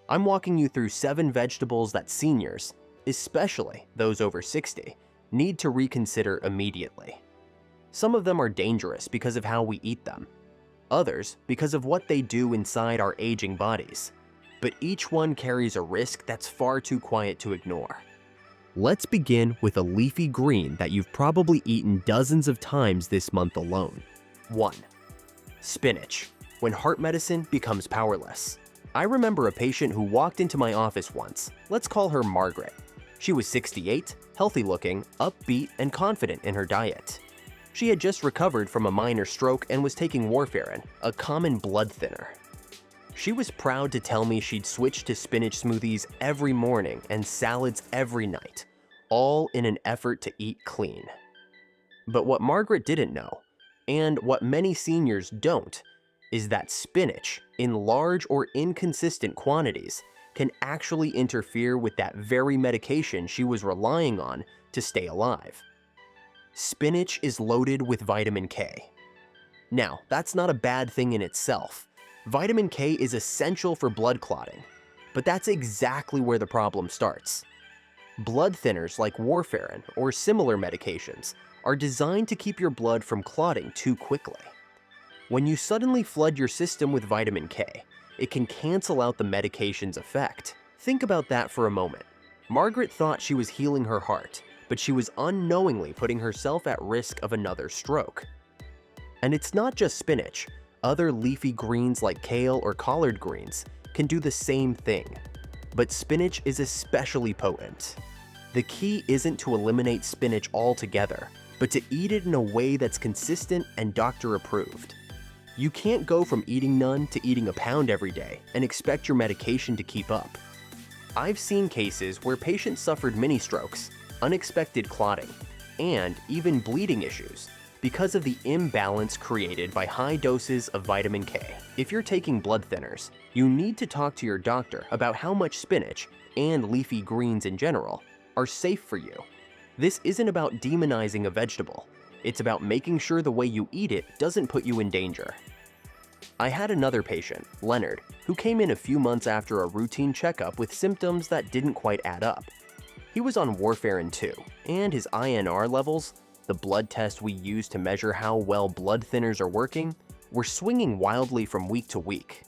I'm walking you through 7 vegetables that seniors, especially those over 60, need to reconsider immediately. Some of them are dangerous because of how we eat them, others because of what they do inside our aging bodies, but each one carries a risk that's far too quiet to ignore. Let's begin with a leafy green that you've probably eaten dozens of times this month alone. 1. Spinach, when heart medicine becomes powerless. I remember a patient who walked into my office once. Let's call her Margaret. She was 68, healthy looking, upbeat, and confident in her diet. She had just recovered from a minor stroke and was taking warfarin, a common blood thinner. She was proud to tell me she'd switched to spinach smoothies every morning and salads every night, all in an effort to eat clean. But what Margaret didn't know, and what many seniors don't, is that spinach, in large or inconsistent quantities, can actually interfere with that very medication she was relying on to stay alive. Spinach is loaded with vitamin K. Now, that's not a bad thing in itself. Vitamin K is essential for blood clotting, but that's exactly where the problem starts. Blood thinners like warfarin or similar medications are designed to keep your blood from clotting too quickly. When you suddenly flood your system with vitamin K, it can cancel out the medication's effect. Think about that for a moment. Margaret thought she was healing her heart, but she was unknowingly putting herself at risk of another stroke. And it's not just spinach. Other leafy greens like kale or collard greens can do the same thing. But spinach is especially potent. The key isn't to eliminate spinach altogether, but to eat it in a way that's consistent and doctor approved. You can't go from eating none to eating a pound every day and expect your medication to keep up. I've seen cases where patients suffered mini strokes, unexpected clotting, and even bleeding issues because of the imbalance created by high doses of vitamin K. If you're taking blood thinners, you need to talk to your doctor about how much spinach, and leafy greens in general, are safe for you. This isn't about demonizing a vegetable. It's about making sure the way you eat it doesn't put you in danger. I had another patient, Leonard, who came in a few months after a routine checkup with symptoms that didn't quite add up. He was on warfarin too, and his INR levels, the blood test we use to measure how well blood thinners are working, were swinging wildly from week to week.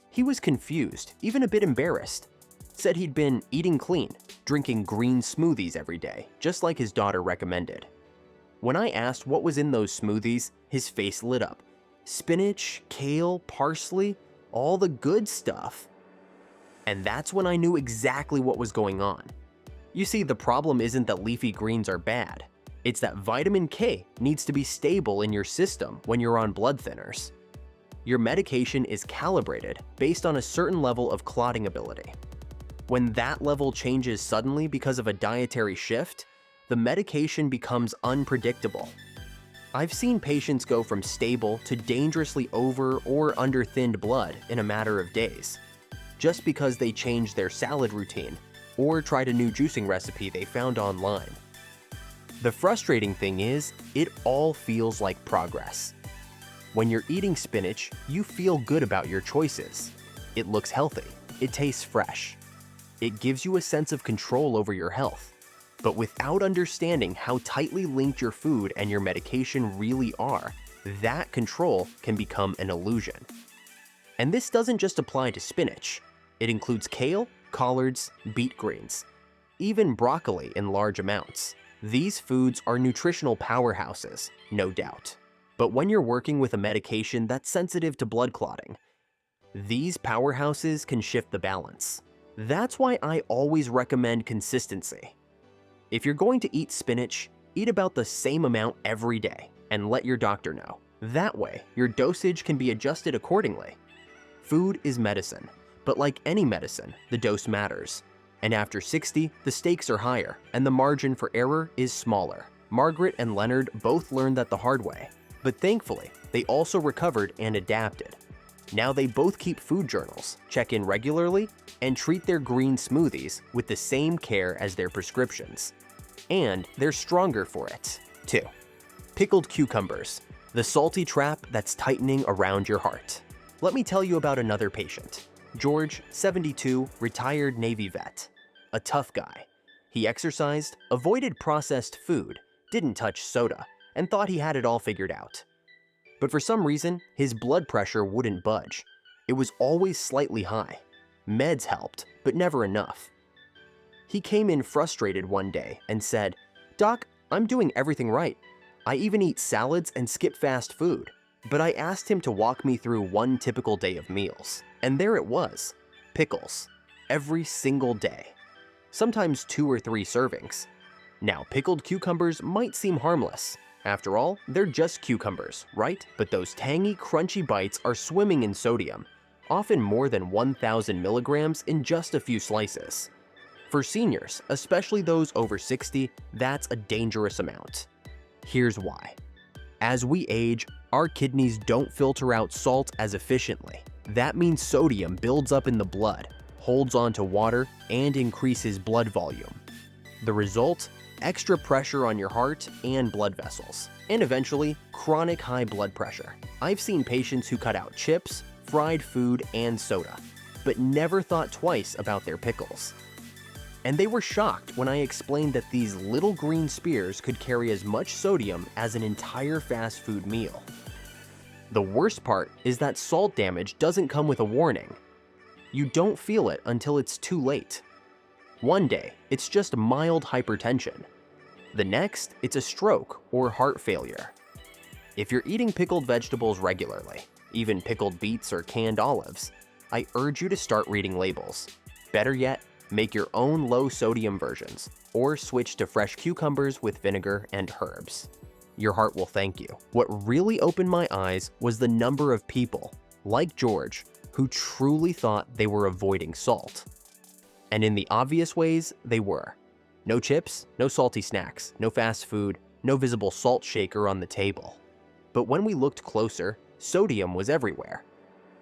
He was confused, even a bit embarrassed. Said he'd been eating clean, drinking green smoothies every day, just like his daughter recommended. When I asked what was in those smoothies, his face lit up. Spinach, kale, parsley, all the good stuff. And that's when I knew exactly what was going on. You see, the problem isn't that leafy greens are bad. It's that vitamin K needs to be stable in your system when you're on blood thinners. Your medication is calibrated based on a certain level of clotting ability. When that level changes suddenly because of a dietary shift, the medication becomes unpredictable. I've seen patients go from stable to dangerously over or under thinned blood in a matter of days, just because they changed their salad routine or tried a new juicing recipe they found online. The frustrating thing is, it all feels like progress. When you're eating spinach, you feel good about your choices. It looks healthy. It tastes fresh. It gives you a sense of control over your health. But without understanding how tightly linked your food and your medication really are, that control can become an illusion. And this doesn't just apply to spinach. It includes kale, collards, beet greens, even broccoli in large amounts. These foods are nutritional powerhouses, no doubt. But when you're working with a medication that's sensitive to blood clotting, these powerhouses can shift the balance. That's why I always recommend consistency. If you're going to eat spinach, eat about the same amount every day and let your doctor know. That way, your dosage can be adjusted accordingly. Food is medicine, but like any medicine, the dose matters. And after 60, the stakes are higher and the margin for error is smaller. Margaret and Leonard both learned that the hard way, but thankfully, they also recovered and adapted. Now they both keep food journals, check in regularly, and treat their green smoothies with the same care as their prescriptions. And they're stronger for it, too. Pickled cucumbers, the salty trap that's tightening around your heart. Let me tell you about another patient. George, 72, retired Navy vet. A tough guy. He exercised, avoided processed food, didn't touch soda, and thought he had it all figured out. But for some reason, his blood pressure wouldn't budge. It was always slightly high. Meds helped, but never enough. He came in frustrated one day and said, "Doc, I'm doing everything right. I even eat salads and skip fast food." But I asked him to walk me through one typical day of meals. And there it was, pickles, every single day. Sometimes 2 or 3 servings. Now, pickled cucumbers might seem harmless. After all, they're just cucumbers, right? But those tangy, crunchy bites are swimming in sodium, often more than 1,000 milligrams in just a few slices. For seniors, especially those over 60, that's a dangerous amount. Here's why. As we age, our kidneys don't filter out salt as efficiently. That means sodium builds up in the blood, holds onto water, and increases blood volume. The result? Extra pressure on your heart and blood vessels, and eventually, chronic high blood pressure. I've seen patients who cut out chips, fried food, and soda, but never thought twice about their pickles. And they were shocked when I explained that these little green spears could carry as much sodium as an entire fast food meal. The worst part is that salt damage doesn't come with a warning. You don't feel it until it's too late. One day, it's just mild hypertension. The next, it's a stroke or heart failure. If you're eating pickled vegetables regularly, even pickled beets or canned olives, I urge you to start reading labels. Better yet, make your own low-sodium versions, or switch to fresh cucumbers with vinegar and herbs. Your heart will thank you. What really opened my eyes was the number of people, like George, who truly thought they were avoiding salt. And in the obvious ways, they were. No chips, no salty snacks, no fast food, no visible salt shaker on the table. But when we looked closer, sodium was everywhere.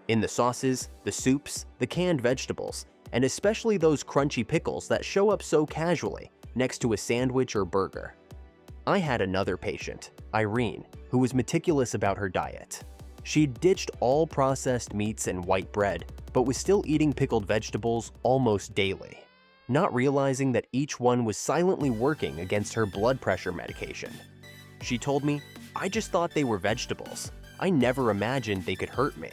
In the sauces, the soups, the canned vegetables, and especially those crunchy pickles that show up so casually next to a sandwich or burger. I had another patient, Irene, who was meticulous about her diet. She'd ditched all processed meats and white bread, but was still eating pickled vegetables almost daily, not realizing that each one was silently working against her blood pressure medication. She told me, "I just thought they were vegetables. I never imagined they could hurt me."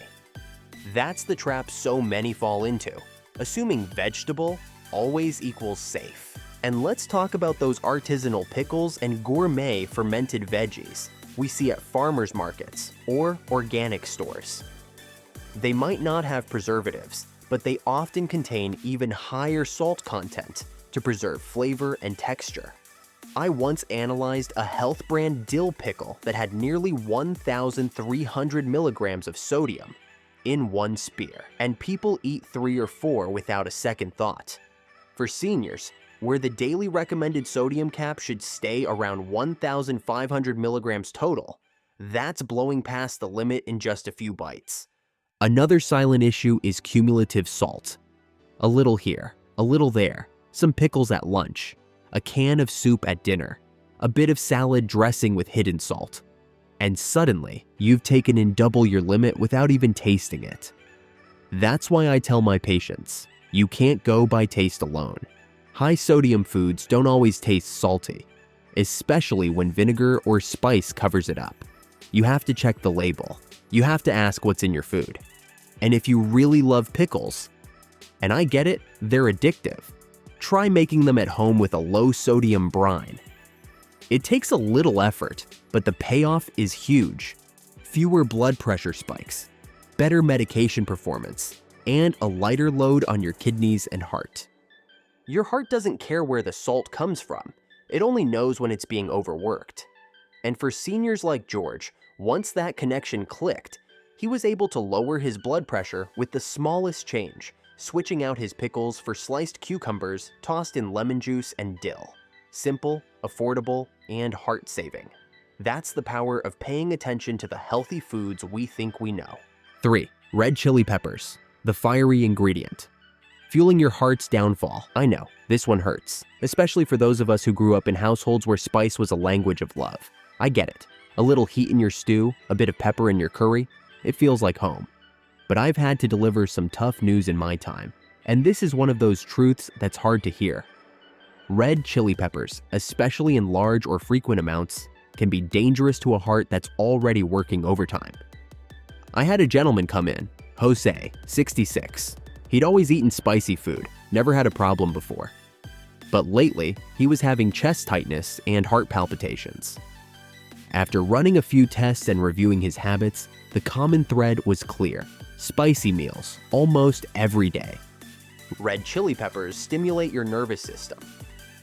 That's the trap so many fall into, assuming vegetable always equals safe. And let's talk about those artisanal pickles and gourmet fermented veggies we see at farmers markets or organic stores. They might not have preservatives, but they often contain even higher salt content to preserve flavor and texture. I once analyzed a health brand dill pickle that had nearly 1,300 milligrams of sodium in one spear, and people eat 3 or 4 without a second thought. For seniors, where the daily recommended sodium cap should stay around 1,500 milligrams total, that's blowing past the limit in just a few bites. Another silent issue is cumulative salt. A little here, a little there, some pickles at lunch, a can of soup at dinner, a bit of salad dressing with hidden salt. And suddenly, you've taken in double your limit without even tasting it. That's why I tell my patients, you can't go by taste alone. High sodium foods don't always taste salty, especially when vinegar or spice covers it up. You have to check the label. You have to ask what's in your food. And if you really love pickles, and I get it, they're addictive, try making them at home with a low-sodium brine. It takes a little effort, but the payoff is huge. Fewer blood pressure spikes, better medication performance, and a lighter load on your kidneys and heart. Your heart doesn't care where the salt comes from. It only knows when it's being overworked. And for seniors like George, once that connection clicked, he was able to lower his blood pressure with the smallest change, switching out his pickles for sliced cucumbers tossed in lemon juice and dill. Simple, affordable, and heart-saving. That's the power of paying attention to the healthy foods we think we know. 3. Red chili peppers, the fiery ingredient. Fueling your heart's downfall. I know, this one hurts, especially for those of us who grew up in households where spice was a language of love. I get it. A little heat in your stew, a bit of pepper in your curry, it feels like home. but I've had to deliver some tough news in my time, and this is one of those truths that's hard to hear. Red chili peppers, especially in large or frequent amounts, can be dangerous to a heart that's already working overtime. I had a gentleman come in, Jose, 66. He'd always eaten spicy food, never had a problem before. But lately, he was having chest tightness and heart palpitations. After running a few tests and reviewing his habits, the common thread was clear: spicy meals, almost every day. Red chili peppers stimulate your nervous system.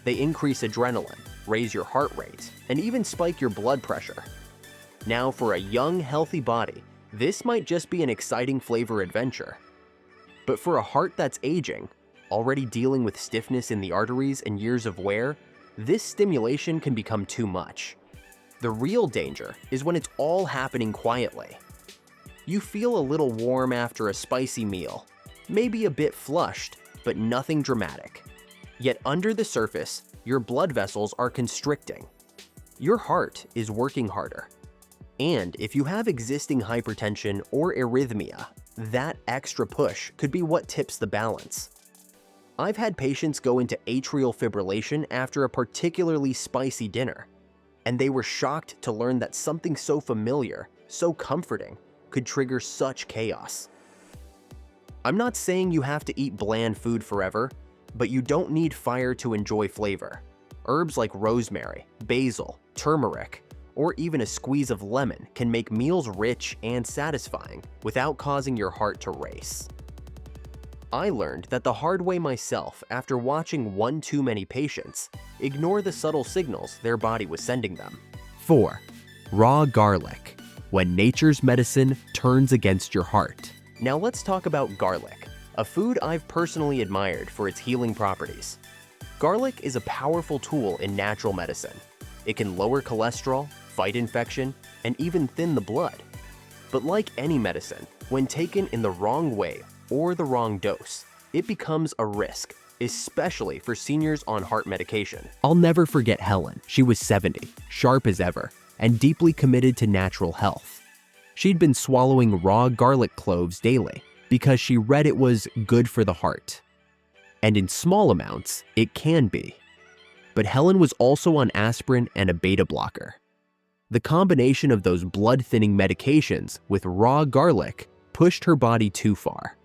They increase adrenaline, raise your heart rate, and even spike your blood pressure. Now, for a young, healthy body, this might just be an exciting flavor adventure. But for a heart that's aging, already dealing with stiffness in the arteries and years of wear, this stimulation can become too much. The real danger is when it's all happening quietly. You feel a little warm after a spicy meal, maybe a bit flushed, but nothing dramatic. Yet under the surface, your blood vessels are constricting. Your heart is working harder. And if you have existing hypertension or arrhythmia, that extra push could be what tips the balance. I've had patients go into atrial fibrillation after a particularly spicy dinner, and they were shocked to learn that something so familiar, so comforting, could trigger such chaos. I'm not saying you have to eat bland food forever, but you don't need fire to enjoy flavor. Herbs like rosemary, basil, turmeric, or even a squeeze of lemon can make meals rich and satisfying without causing your heart to race. I learned that the hard way myself after watching one too many patients ignore the subtle signals their body was sending them. 4. Raw garlic, when nature's medicine turns against your heart. Now let's talk about garlic, a food I've personally admired for its healing properties. Garlic is a powerful tool in natural medicine. It can lower cholesterol, fight infection, and even thin the blood. But like any medicine, when taken in the wrong way or the wrong dose, it becomes a risk, especially for seniors on heart medication. I'll never forget Helen. She was 70, sharp as ever, and deeply committed to natural health. She'd been swallowing raw garlic cloves daily because she read it was good for the heart. And in small amounts, it can be. But Helen was also on aspirin and a beta blocker. The combination of those blood-thinning medications with raw garlic pushed her body too far.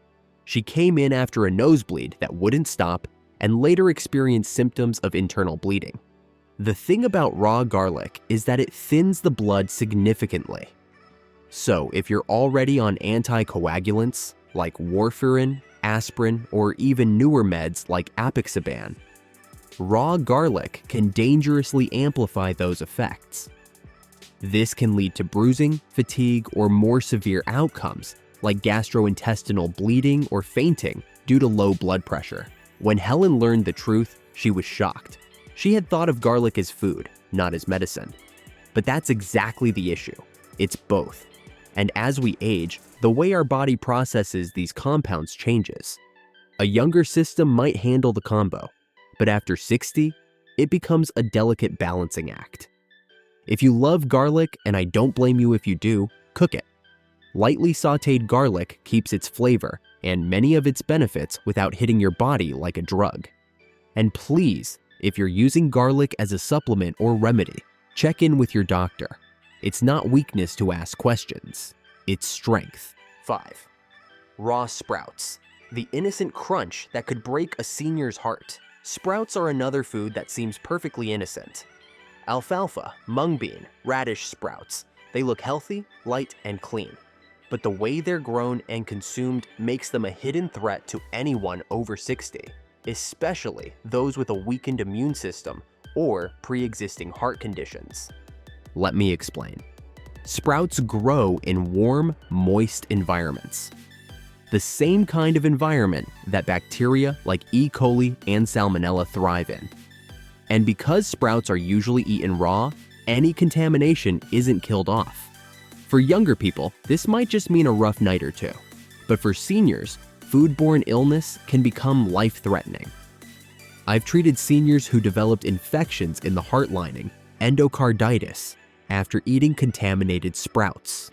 She came in after a nosebleed that wouldn't stop and later experienced symptoms of internal bleeding. The thing about raw garlic is that it thins the blood significantly. So if you're already on anticoagulants like warfarin, aspirin, or even newer meds like apixaban, raw garlic can dangerously amplify those effects. This can lead to bruising, fatigue, or more severe outcomes like gastrointestinal bleeding or fainting due to low blood pressure. When Helen learned the truth, she was shocked. She had thought of garlic as food, not as medicine. But that's exactly the issue. It's both. And as we age, the way our body processes these compounds changes. A younger system might handle the combo, but after 60, it becomes a delicate balancing act. If you love garlic, and I don't blame you if you do, cook it. Lightly sautéed garlic keeps its flavor and many of its benefits without hitting your body like a drug. And please, if you're using garlic as a supplement or remedy, check in with your doctor. It's not weakness to ask questions, it's strength. 5. Raw sprouts, the innocent crunch that could break a senior's heart. Sprouts are another food that seems perfectly innocent. Alfalfa, mung bean, radish sprouts. They look healthy, light, and clean. But the way they're grown and consumed makes them a hidden threat to anyone over 60, especially those with a weakened immune system or pre-existing heart conditions. Let me explain. Sprouts grow in warm, moist environments. The same kind of environment that bacteria like E. coli and Salmonella thrive in. And because sprouts are usually eaten raw, any contamination isn't killed off. For younger people, this might just mean a rough night or two. But for seniors, foodborne illness can become life-threatening. I've treated seniors who developed infections in the heart lining, endocarditis, after eating contaminated sprouts.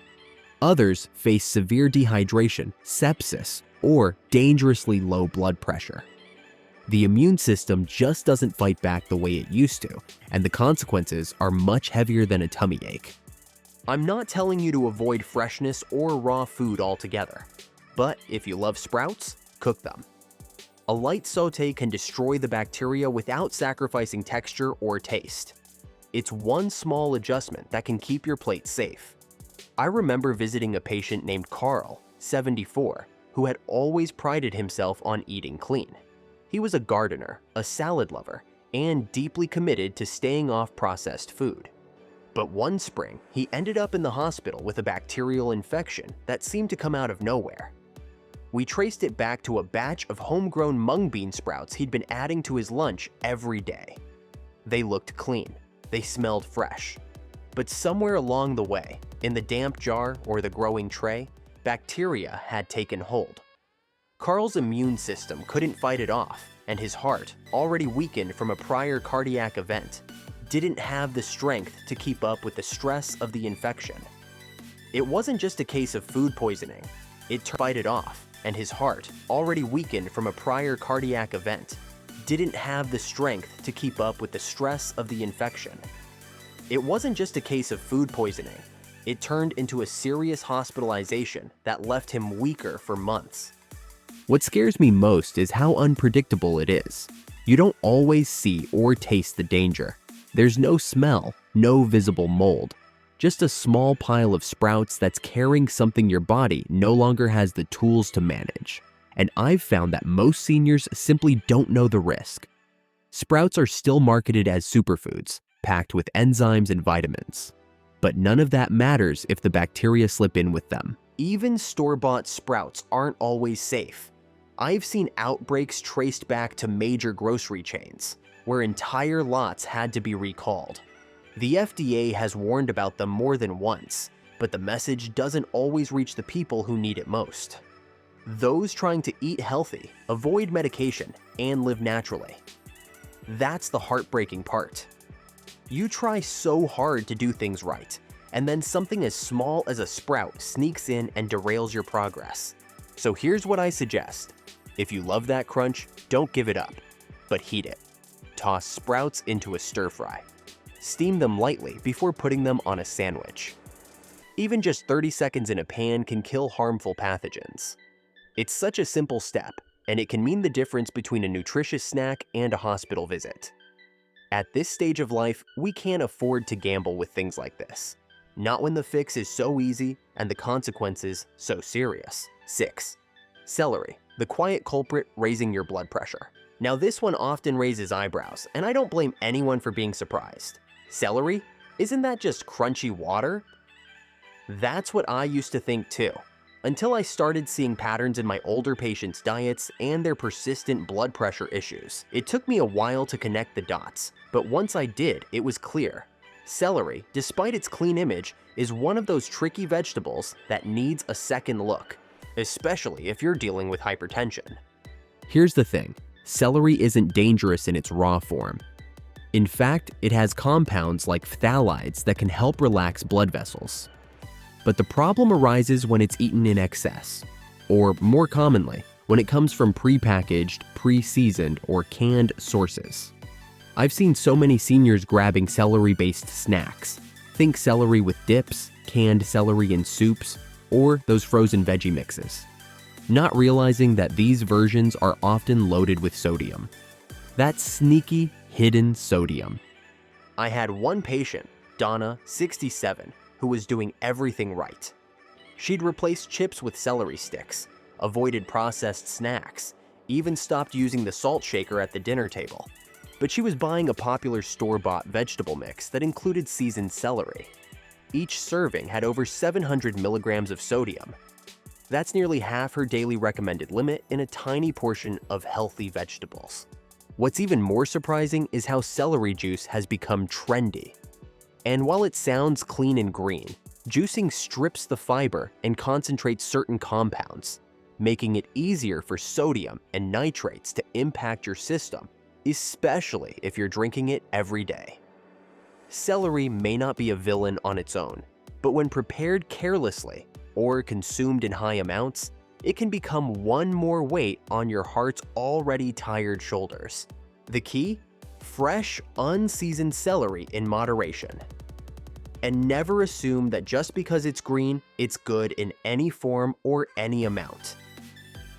Others face severe dehydration, sepsis, or dangerously low blood pressure. The immune system just doesn't fight back the way it used to, and the consequences are much heavier than a tummy ache. I'm not telling you to avoid freshness or raw food altogether, but if you love sprouts, cook them. A light sauté can destroy the bacteria without sacrificing texture or taste. It's one small adjustment that can keep your plate safe. I remember visiting a patient named Carl, 74, who had always prided himself on eating clean. He was a gardener, a salad lover, and deeply committed to staying off processed food. But one spring, he ended up in the hospital with a bacterial infection that seemed to come out of nowhere. We traced it back to a batch of homegrown mung bean sprouts he'd been adding to his lunch every day. They looked clean, they smelled fresh. But somewhere along the way, in the damp jar or the growing tray, bacteria had taken hold. Carl's immune system couldn't fight it off, and his heart, already weakened from a prior cardiac event, didn't have the strength to keep up with the stress of the infection. It wasn't just a case of food poisoning. It fight it off, and his heart, already weakened from a prior cardiac event, didn't have the strength to keep up with the stress of the infection. It wasn't just a case of food poisoning. It turned into a serious hospitalization that left him weaker for months. What scares me most is how unpredictable it is. You don't always see or taste the danger. There's no smell, no visible mold, just a small pile of sprouts that's carrying something your body no longer has the tools to manage. And I've found that most seniors simply don't know the risk. Sprouts are still marketed as superfoods, packed with enzymes and vitamins. But none of that matters if the bacteria slip in with them. Even store-bought sprouts aren't always safe. I've seen outbreaks traced back to major grocery chains, where entire lots had to be recalled. The FDA has warned about them more than once, but the message doesn't always reach the people who need it most. Those trying to eat healthy, avoid medication, and live naturally. That's the heartbreaking part. You try so hard to do things right, and then something as small as a sprout sneaks in and derails your progress. So here's what I suggest. If you love that crunch, don't give it up, but heat it. Toss sprouts into a stir fry. Steam them lightly before putting them on a sandwich. Even just 30 seconds in a pan can kill harmful pathogens. It's such a simple step, and it can mean the difference between a nutritious snack and a hospital visit. At this stage of life, we can't afford to gamble with things like this. Not when the fix is so easy and the consequences so serious. 6. Celery, the quiet culprit raising your blood pressure. Now this one often raises eyebrows, and I don't blame anyone for being surprised. Celery? Isn't that just crunchy water? That's what I used to think too, until I started seeing patterns in my older patients' diets and their persistent blood pressure issues. It took me a while to connect the dots, but once I did, it was clear. Celery, despite its clean image, is one of those tricky vegetables that needs a second look, especially if you're dealing with hypertension. Here's the thing. Celery isn't dangerous in its raw form. In fact, it has compounds like phthalides that can help relax blood vessels. But the problem arises when it's eaten in excess, or more commonly, when it comes from prepackaged, pre-seasoned, or canned sources. I've seen so many seniors grabbing celery-based snacks. Think celery with dips, canned celery in soups, or those frozen veggie mixes, not realizing that these versions are often loaded with sodium. That's sneaky, hidden sodium. I had one patient, Donna, 67, who was doing everything right. She'd replaced chips with celery sticks, avoided processed snacks, even stopped using the salt shaker at the dinner table. But she was buying a popular store-bought vegetable mix that included seasoned celery. Each serving had over 700 milligrams of sodium. That's nearly half her daily recommended limit in a tiny portion of healthy vegetables. What's even more surprising is how celery juice has become trendy. And while it sounds clean and green, juicing strips the fiber and concentrates certain compounds, making it easier for sodium and nitrates to impact your system, especially if you're drinking it every day. Celery may not be a villain on its own, but when prepared carelessly or consumed in high amounts, it can become one more weight on your heart's already tired shoulders. The key? Fresh, unseasoned celery in moderation. And never assume that just because it's green, it's good in any form or any amount.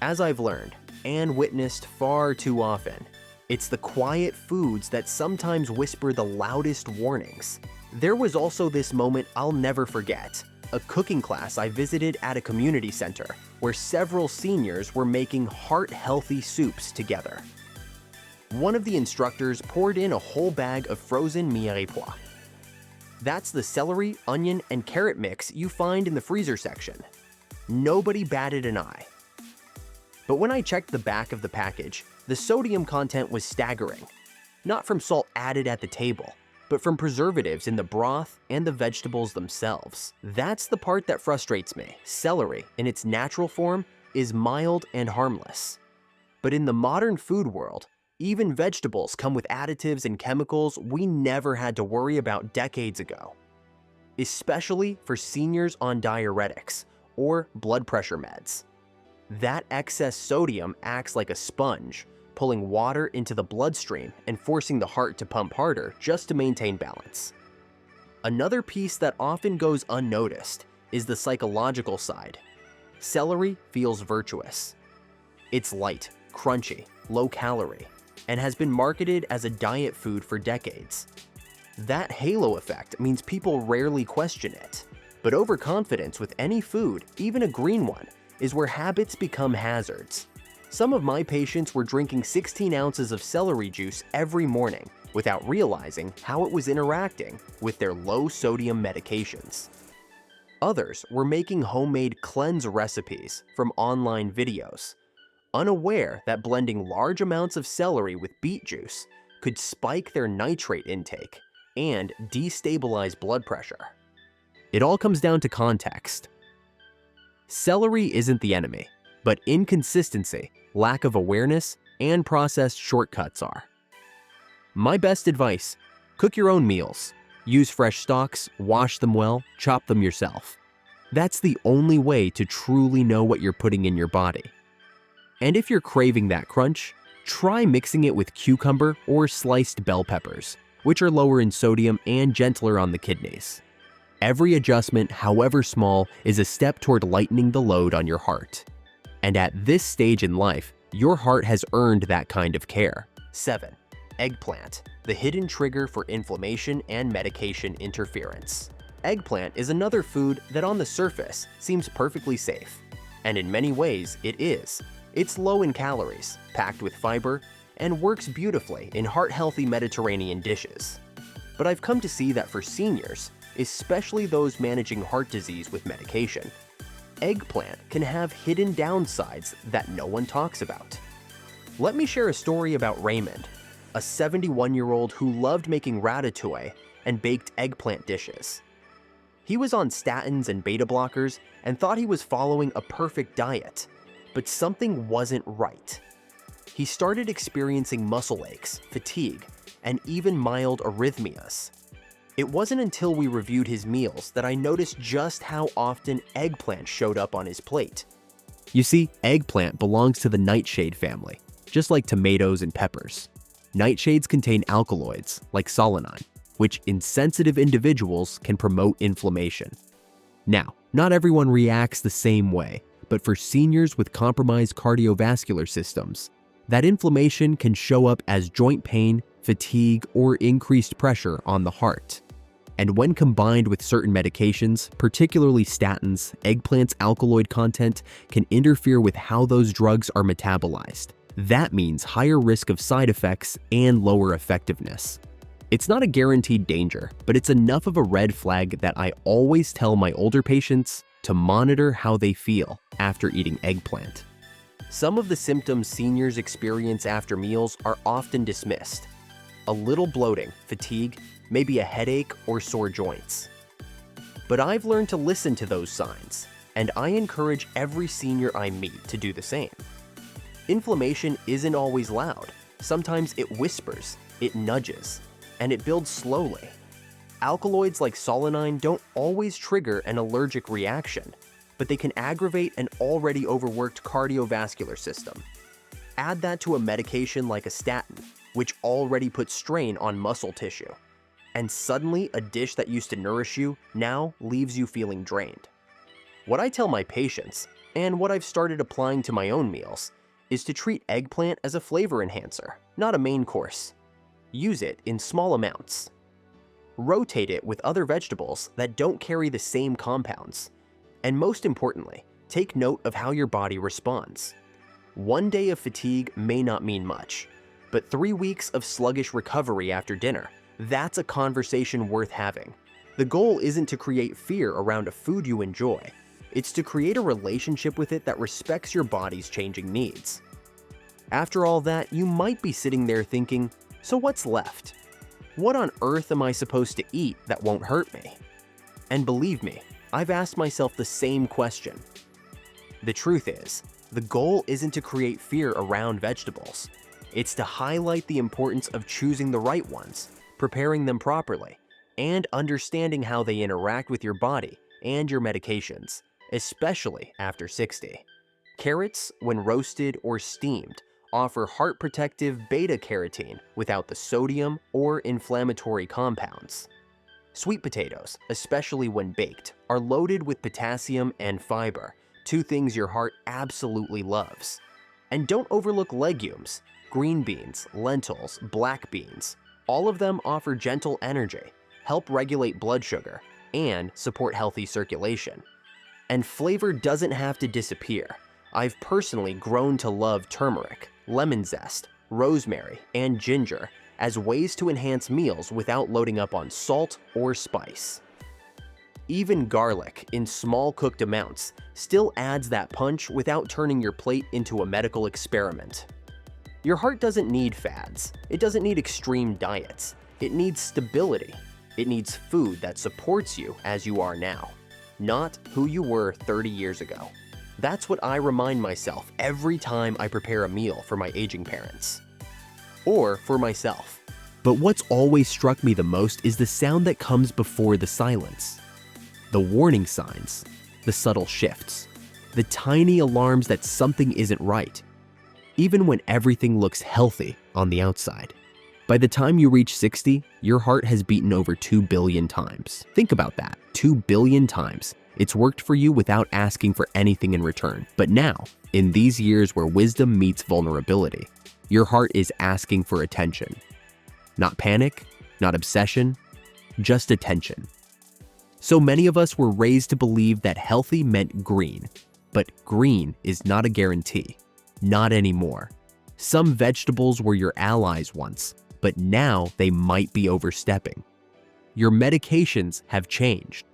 As I've learned and witnessed far too often, it's the quiet foods that sometimes whisper the loudest warnings. There was also this moment I'll never forget, a cooking class I visited at a community center where several seniors were making heart-healthy soups together. One of the instructors poured in a whole bag of frozen mirepoix. That's the celery, onion, and carrot mix you find in the freezer section. Nobody batted an eye. But when I checked the back of the package, the sodium content was staggering. Not from salt added at the table, but from preservatives in the broth and the vegetables themselves. That's the part that frustrates me. Celery, in its natural form, is mild and harmless. But in the modern food world, even vegetables come with additives and chemicals we never had to worry about decades ago. Especially for seniors on diuretics or blood pressure meds. That excess sodium acts like a sponge, pulling water into the bloodstream and forcing the heart to pump harder just to maintain balance. Another piece that often goes unnoticed is the psychological side. Celery feels virtuous. It's light, crunchy, low calorie, and has been marketed as a diet food for decades. That halo effect means people rarely question it. But overconfidence with any food, even a green one, is where habits become hazards. Some of my patients were drinking 16 ounces of celery juice every morning without realizing how it was interacting with their low-sodium medications. Others were making homemade cleanse recipes from online videos, unaware that blending large amounts of celery with beet juice could spike their nitrate intake and destabilize blood pressure. It all comes down to context. Celery isn't the enemy, but inconsistency, lack of awareness, and processed shortcuts are. My best advice: cook your own meals. Use fresh stalks, wash them well, chop them yourself. That's the only way to truly know what you're putting in your body. And if you're craving that crunch, try mixing it with cucumber or sliced bell peppers, which are lower in sodium and gentler on the kidneys. Every adjustment, however small, is a step toward lightening the load on your heart. And at this stage in life, your heart has earned that kind of care. 7. Eggplant, the hidden trigger for inflammation and medication interference. Eggplant is another food that on the surface seems perfectly safe. And in many ways, it is. It's low in calories, packed with fiber, and works beautifully in heart-healthy Mediterranean dishes. But I've come to see that for seniors, especially those managing heart disease with medication, eggplant can have hidden downsides that no one talks about. Let me share a story about Raymond, a 71-year-old who loved making ratatouille and baked eggplant dishes. He was on statins and beta blockers and thought he was following a perfect diet, but something wasn't right. He started experiencing muscle aches, fatigue, and even mild arrhythmias. It wasn't until we reviewed his meals that I noticed just how often eggplant showed up on his plate. You see, eggplant belongs to the nightshade family, just like tomatoes and peppers. Nightshades contain alkaloids, like solanine, which in sensitive individuals can promote inflammation. Now, not everyone reacts the same way, but for seniors with compromised cardiovascular systems, that inflammation can show up as joint pain, fatigue, or increased pressure on the heart. And when combined with certain medications, particularly statins, eggplant's alkaloid content can interfere with how those drugs are metabolized. That means higher risk of side effects and lower effectiveness. It's not a guaranteed danger, but it's enough of a red flag that I always tell my older patients to monitor how they feel after eating eggplant. Some of the symptoms seniors experience after meals are often dismissed. A little bloating, fatigue, maybe a headache or sore joints. But I've learned to listen to those signs, and I encourage every senior I meet to do the same. Inflammation isn't always loud. Sometimes it whispers, it nudges, and it builds slowly. Alkaloids like solanine don't always trigger an allergic reaction, but they can aggravate an already overworked cardiovascular system. Add that to a medication like a statin, which already puts strain on muscle tissue. And suddenly, a dish that used to nourish you now leaves you feeling drained. What I tell my patients, and what I've started applying to my own meals, is to treat eggplant as a flavor enhancer, not a main course. Use it in small amounts. Rotate it with other vegetables that don't carry the same compounds. And most importantly, take note of how your body responds. One day of fatigue may not mean much, but 3 weeks of sluggish recovery after dinner, that's a conversation worth having. The goal isn't to create fear around a food you enjoy. It's to create a relationship with it that respects your body's changing needs. After all that, you might be sitting there thinking, so what's left? What on earth am I supposed to eat that won't hurt me? And believe me, I've asked myself the same question. The truth is, the goal isn't to create fear around vegetables. It's to highlight the importance of choosing the right ones, preparing them properly, and understanding how they interact with your body and your medications, especially after 60. Carrots, when roasted or steamed, offer heart-protective beta-carotene without the sodium or inflammatory compounds. Sweet potatoes, especially when baked, are loaded with potassium and fiber, two things your heart absolutely loves. And don't overlook legumes, green beans, lentils, black beans. All of them offer gentle energy, help regulate blood sugar, and support healthy circulation. And flavor doesn't have to disappear. I've personally grown to love turmeric, lemon zest, rosemary, and ginger as ways to enhance meals without loading up on salt or spice. Even garlic, in small cooked amounts, still adds that punch without turning your plate into a medical experiment. Your heart doesn't need fads. It doesn't need extreme diets. It needs stability. It needs food that supports you as you are now, not who you were 30 years ago. That's what I remind myself every time I prepare a meal for my aging parents. Or for myself. But what's always struck me the most is the sound that comes before the silence. The warning signs, the subtle shifts, the tiny alarms that something isn't right, even when everything looks healthy on the outside. By the time you reach 60, your heart has beaten over 2 billion times. Think about that, 2 billion times. It's worked for you without asking for anything in return. But now, in these years where wisdom meets vulnerability, your heart is asking for attention. Not panic, not obsession, just attention. So many of us were raised to believe that healthy meant green, but green is not a guarantee. Not anymore. Some vegetables were your allies once, but now they might be overstepping. Your medications have changed.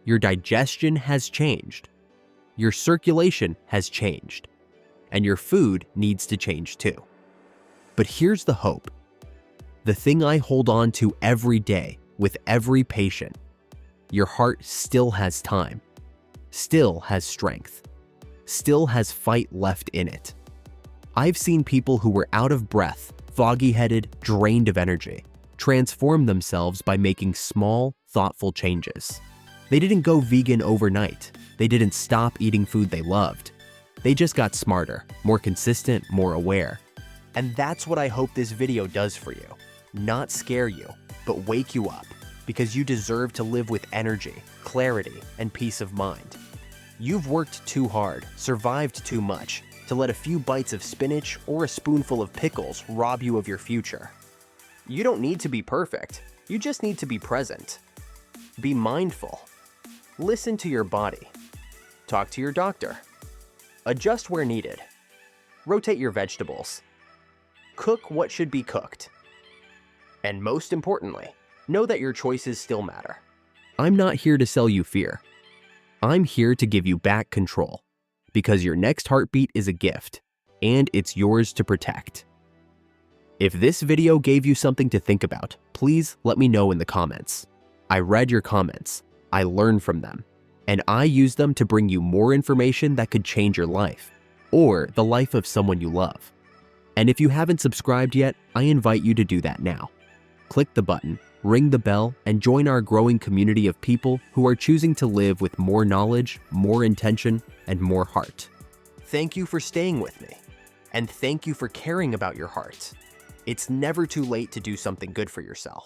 Your digestion has changed. Your circulation has changed. And your food needs to change too. But here's the hope. The thing I hold on to every day with every patient. Your heart still has time, still has strength, still has fight left in it. I've seen people who were out of breath, foggy-headed, drained of energy, transform themselves by making small, thoughtful changes. They didn't go vegan overnight. They didn't stop eating food they loved. They just got smarter, more consistent, more aware. And that's what I hope this video does for you. Not scare you, but wake you up. Because you deserve to live with energy, clarity, and peace of mind. You've worked too hard, survived too much, to let a few bites of spinach or a spoonful of pickles rob you of your future. You don't need to be perfect, you just need to be present. Be mindful. Listen to your body. Talk to your doctor. Adjust where needed. Rotate your vegetables. Cook what should be cooked. And most importantly, know that your choices still matter. I'm not here to sell you fear. I'm here to give you back control, because your next heartbeat is a gift, and it's yours to protect. If this video gave you something to think about, please let me know in the comments. I read your comments, I learned from them, and I use them to bring you more information that could change your life, or the life of someone you love. And if you haven't subscribed yet, I invite you to do that now. Click the button, ring the bell, and join our growing community of people who are choosing to live with more knowledge, more intention, and more heart. Thank you for staying with me, and thank you for caring about your heart. It's never too late to do something good for yourself.